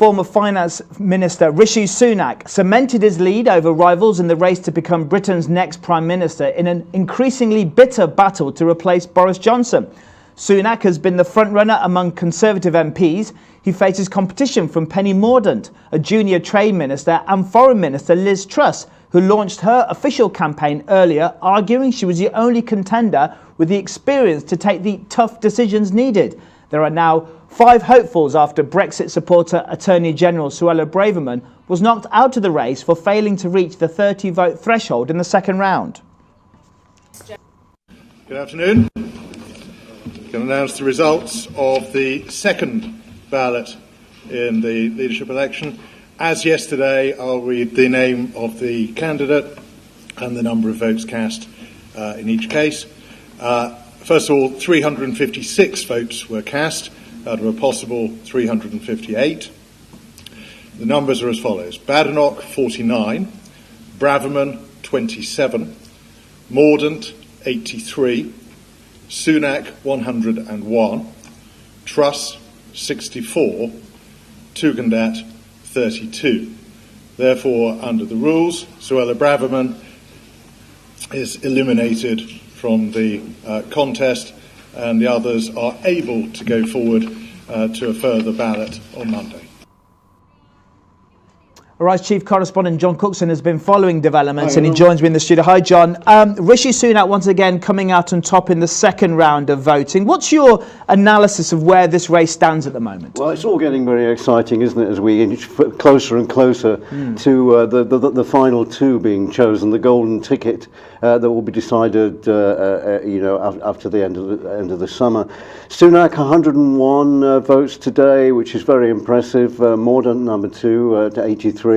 former Finance Minister Rishi Sunak cemented his lead over rivals in the race to become Britain's next Prime Minister in an increasingly bitter battle to replace Boris Johnson. Sunak has been the frontrunner among Conservative MPs. He faces competition from Penny Mordaunt, a junior Trade Minister, and Foreign Minister Liz Truss, who launched her official campaign earlier, arguing she was the only contender with the experience to take the tough decisions needed. There are now 5 hopefuls after Brexit supporter Attorney General Suella Braverman was knocked out of the race for failing to reach the 30-vote threshold in the second round. Good afternoon. I can announce the results of the second ballot in the leadership election. As yesterday, I'll read the name of the candidate and the number of votes cast in each case. First of all, 356 votes were cast out of a possible 358. The numbers are as follows: Badenoch 49, Braverman 27, Mordaunt 83, Sunak 101, Truss 64, Tugendhat 32. Therefore, under the rules, Suella Braverman is eliminated from the contest, and the others are able to go forward to a further ballot on Monday. All right, Chief Correspondent John Cookson has been following developments, and he joins me in the studio. Hi, John. Rishi Sunak once again coming out on top in the second round of voting. What's your analysis of where this race stands at the moment? Well, it's all getting very exciting, isn't it, as we inch closer and closer to the final 2 being chosen, the golden ticket that will be decided, after the end of the summer. Sunak 101 votes today, which is very impressive. Mordaunt number 2 to 83.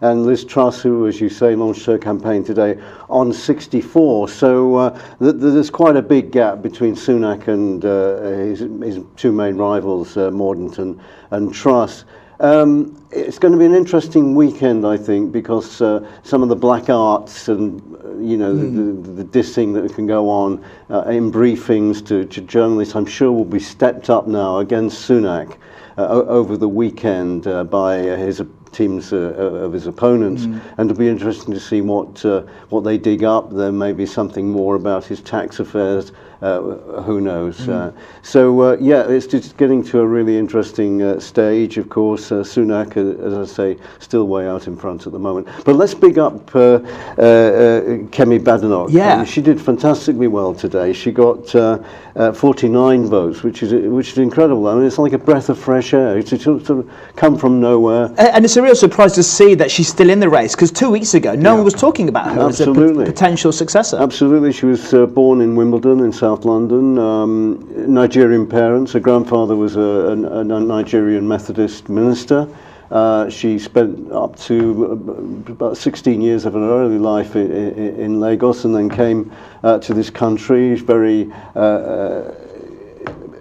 And Liz Truss, who, as you say, launched her campaign today, on 64. So there's quite a big gap between Sunak and his 2 main rivals, Mordaunt and Truss. It's going to be an interesting weekend, I think, because some of the black arts and the dissing that can go on in briefings to journalists, I'm sure, will be stepped up now against Sunak over the weekend by his teams of his opponents, and it'll be interesting to see what they dig up. There may be something more about his tax affairs. Who knows? It's just getting to a really interesting stage. Of course, Sunak, as I say, still way out in front at the moment. But let's big up Kemi Badenoch. Yeah, she did fantastically well today. She got 49 votes, which is incredible. I mean, it's like a breath of fresh air. It's sort of come from nowhere. And it's a real surprise to see that she's still in the race, because 2 weeks ago, no one was talking about her as a potential successor. Absolutely. She was born in Wimbledon in South London, Nigerian parents. Her grandfather was a Nigerian Methodist minister. She spent up to about 16 years of her early life in Lagos, and then came to this country. She's very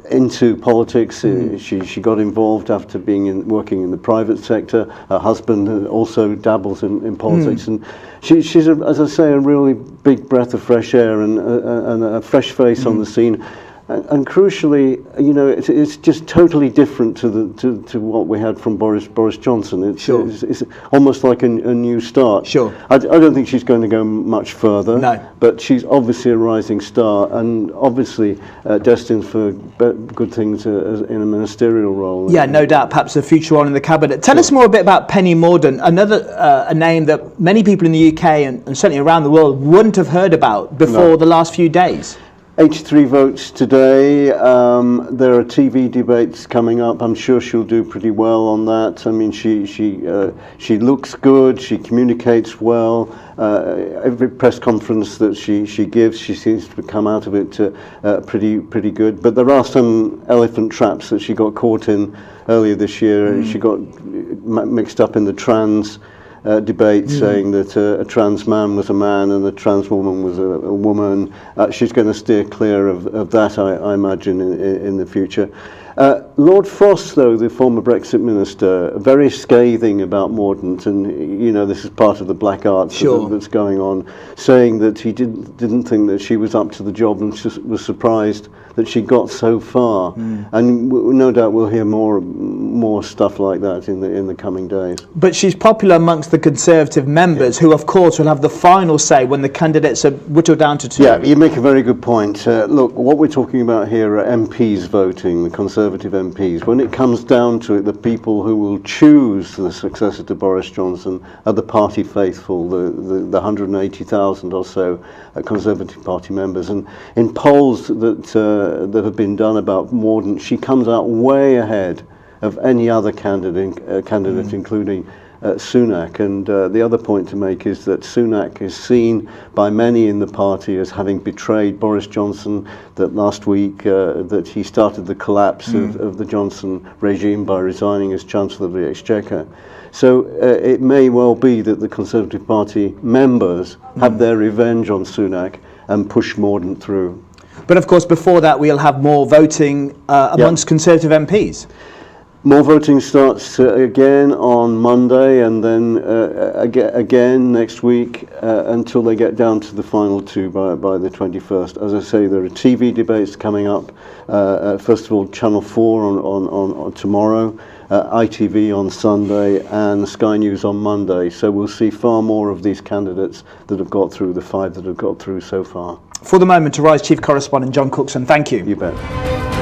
into politics. She got involved after working in the private sector. Her husband also dabbles in politics, and she's as I say, a really big breath of fresh air and a fresh face on the scene. And crucially, it's just totally different to what we had from Boris Johnson. It's almost like a new start. Sure. I don't think she's going to go much further. No. But she's obviously a rising star, and obviously destined for good things in a ministerial role. Yeah, no doubt. Perhaps a future role in the cabinet. Tell us more a bit about Penny Mordaunt, another a name that many people in the UK and certainly around the world wouldn't have heard about before the last few days. 83 votes today. There are TV debates coming up. I'm sure she'll do pretty well on that. I mean, she looks good. She communicates well. Every press conference that she gives, she seems to come out of it pretty good. But there are some elephant traps that she got caught in earlier this year. She got mixed up in the trans debate, saying that a trans man was a man and a trans woman was a woman. She's going to steer clear of that, I imagine, in the future. Lord Frost, though, the former Brexit minister, very scathing about Mordaunt, and this is part of the black arts that's going on, saying that he didn't think that she was up to the job, and was surprised that she got so far. And no doubt we'll hear more more stuff like that in the coming days. But she's popular amongst the Conservative members, who of course will have the final say when the candidates are whittled down to two. Yeah, you make a very good point. Look, what we're talking about here are MPs voting, the Conservative MPs. When it comes down to it, the people who will choose the successor to Boris Johnson are the party faithful, the 180,000 or so Conservative Party members. And in polls that have been done about Mordaunt, she comes out way ahead of any other candidate, including Sunak. And the other point to make is that Sunak is seen by many in the party as having betrayed Boris Johnson, that last week that he started the collapse of the Johnson regime by resigning as Chancellor of the Exchequer. So it may well be that the Conservative Party members have their revenge on Sunak and push Mordaunt through. But of course, before that, we'll have more voting amongst Conservative MPs. More voting starts again on Monday, and then again next week until they get down to the final two by the 21st. As I say, there are TV debates coming up. First of all, Channel 4 on tomorrow, ITV on Sunday, and Sky News on Monday. So we'll see far more of these candidates that have got through, the 5 that have got through so far. For the moment, to Rise Chief Correspondent John Cookson, thank you. You bet.